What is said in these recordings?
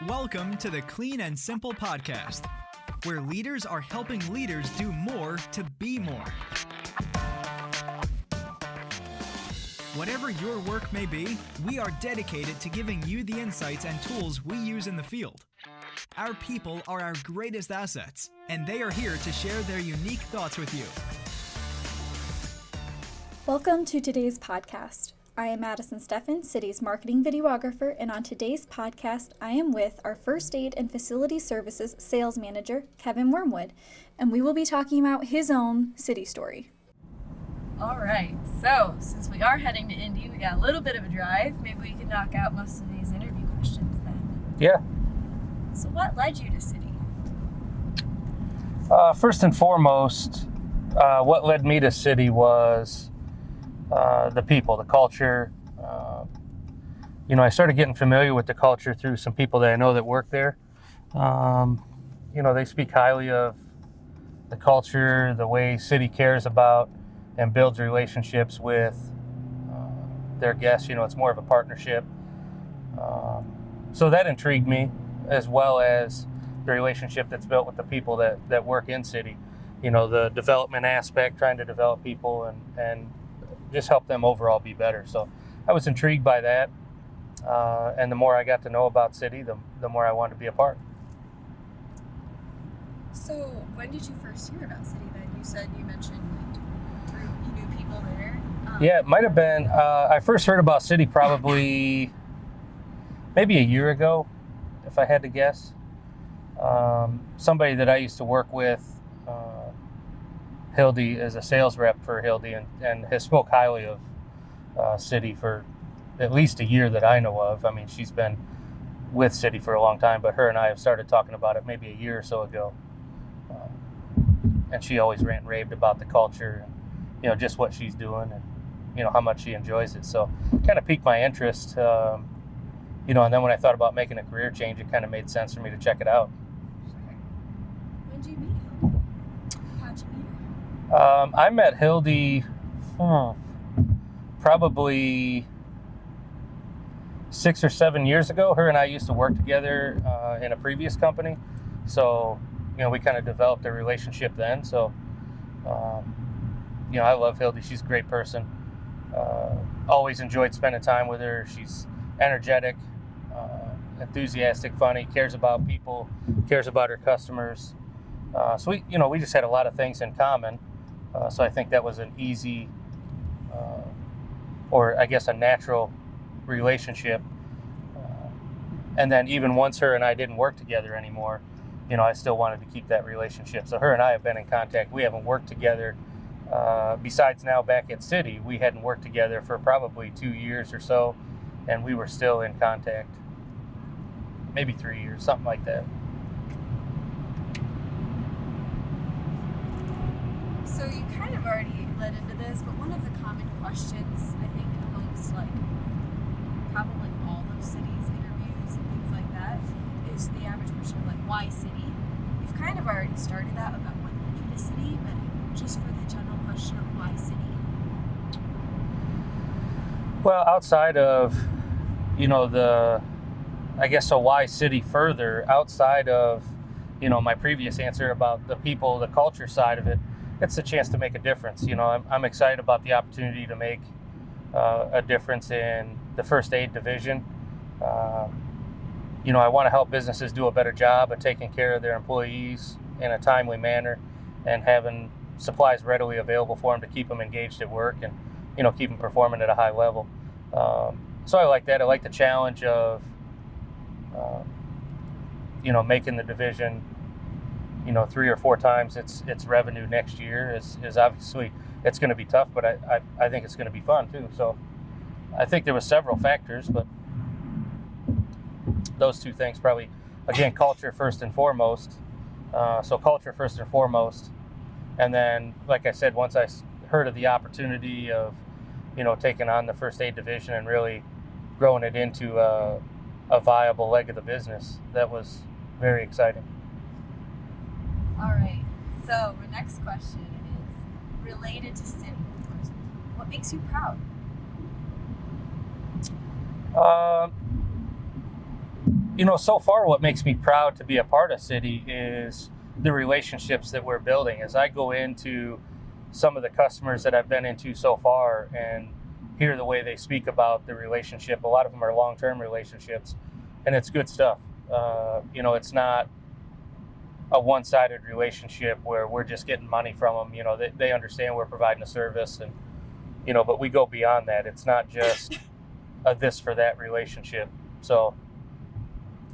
Welcome to the Clean and Simple Podcast, where leaders are helping leaders do more to be more. Whatever your work may be, we are dedicated to giving you the insights and tools we use in the field. Our people are our greatest assets, and they are here to share their unique thoughts with you. Welcome to today's podcast. I am Madison Steffen, City's marketing videographer, and on today's podcast, I am with our First Aid and Facility Services Sales Manager, Kevin Wormwood, and we will be talking about his own city story. All right, so since we are heading to Indy, we got a little bit of a drive. Maybe we can knock out most of these interview questions then. Yeah. So what led you to City? First and foremost, what led me to City was the people, the culture. I started getting familiar with the culture through some people that I know that work there. They speak highly of the culture, the way City cares about and builds relationships with their guests. It's more of a partnership. So that intrigued me, as well as the relationship that's built with the people that work in City. The development aspect, trying to develop people and just help them overall be better. So I was intrigued by that. And the more I got to know about City, the more I wanted to be a part. So when did you first hear about City then? You said you mentioned you knew people there. Yeah, it might have been. I first heard about City probably maybe a year ago, if I had to guess. Somebody that I used to work with, Hildy, is a sales rep for Hildy and has spoke highly of City for at least a year that I know of. I mean, she's been with City for a long time, but her and I have started talking about it maybe a year or so ago. And she always rant and raved about the culture and, just what she's doing and, how much she enjoys it. So kind of piqued my interest, and then when I thought about making a career change, it kind of made sense for me to check it out. When did you meet Hildy? How'd you meet her? I met Hildy probably 6 or 7 years ago. Her and I used to work together in a previous company. So, we kind of developed a relationship then. So, I love Hildy. She's a great person. Always enjoyed spending time with her. She's energetic, enthusiastic, funny, cares about people, cares about her customers. So we just had a lot of things in common. So I think that was an easy, or I guess a natural relationship. And then even once her and I didn't work together anymore, I still wanted to keep that relationship. So her and I have been in contact. We haven't worked together. Besides now back at City, we hadn't worked together for probably 2 years or so, and we were still in contact. Maybe 3 years, something like that. So you kind of already led into this, but one of the common questions, I think, amongst probably all of City's interviews and things like that, is the average question of why City? You've kind of already started that about what led you to City, but just for the general question of why City? Well, outside of, so why City further, outside of, my previous answer about the people, the culture side of it, it's a chance to make a difference. I'm excited about the opportunity to make a difference in the first aid division. I want to help businesses do a better job of taking care of their employees in a timely manner and having supplies readily available for them to keep them engaged at work and, keep them performing at a high level. So I like that. I like the challenge of, making the division, 3 or 4 times its revenue next year is obviously, it's going to be tough, but I think it's going to be fun too. So I think there were several factors, but those two things probably, again, culture first and foremost. So culture first and foremost. And then, like I said, once I heard of the opportunity of, taking on the first aid division and really growing it into a viable leg of the business, that was very exciting. All right. So the next question is related to City. What makes you proud? So far what makes me proud to be a part of City is the relationships that we're building. As I go into some of the customers that I've been into so far and hear the way they speak about the relationship, a lot of them are long-term relationships, and it's good stuff. It's not a one-sided relationship where we're just getting money from them. They understand we're providing a service, and but we go beyond that. It's not just a this for that relationship. So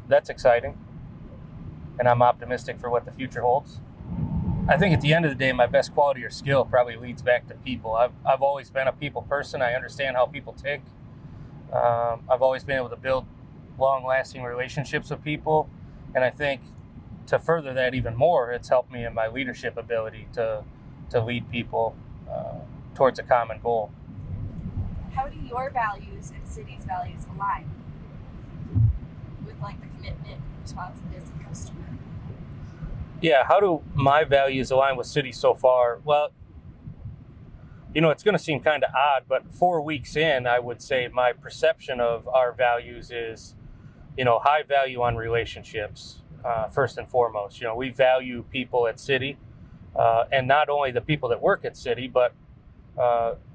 that's exciting, and I'm optimistic for what the future holds. I think at the end of the day, my best quality or skill probably leads back to people. I've always been a people person. I understand how people tick. I've always been able to build long-lasting relationships with people, and I think to further that even more, it's helped me in my leadership ability to lead people towards a common goal. How do your values and City's values align with the commitment, responsiveness, and customer? Yeah, how do my values align with City so far? Well, it's going to seem kind of odd, but 4 weeks in, I would say my perception of our values is, high value on relationships, first and foremost. We value people at City, and not only the people that work at City, but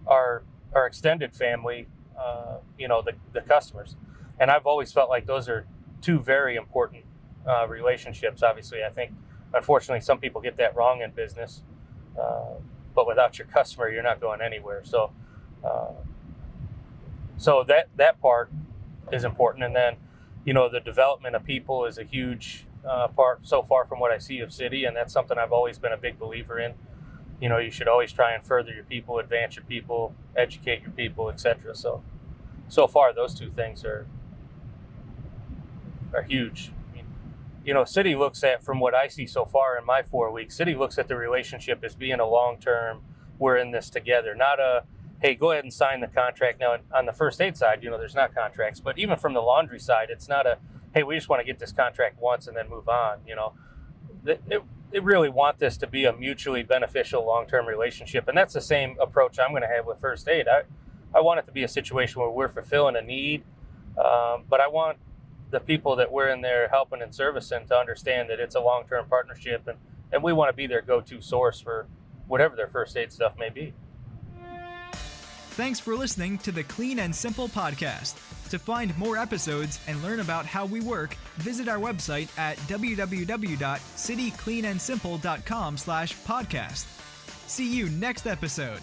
our extended family, the customers. And I've always felt like those are two very important relationships. Obviously, I think, unfortunately, some people get that wrong in business. But without your customer, you're not going anywhere. So that part is important. And then, the development of people is a huge part so far from what I see of City. And that's something I've always been a big believer in. You should always try and further your people, advance your people, educate your people, etc. So far, those two things are huge. City looks at, from what I see so far in my 4 weeks, City looks at the relationship as being a long-term, we're in this together, not a, hey, go ahead and sign the contract. Now, on the first aid side, there's not contracts, but even from the laundry side, it's not a, hey, we just want to get this contract once and then move on. They really want this to be a mutually beneficial long-term relationship, and that's the same approach I'm going to have with first aid. I want it to be a situation where we're fulfilling a need, but I want the people that we're in there helping and servicing to understand that it's a long-term partnership, and we want to be their go-to source for whatever their first aid stuff may be. Thanks for listening to the Clean and Simple podcast. To find more episodes and learn about how we work, visit our website at www.citycleanandsimple.com/podcast. See you next episode.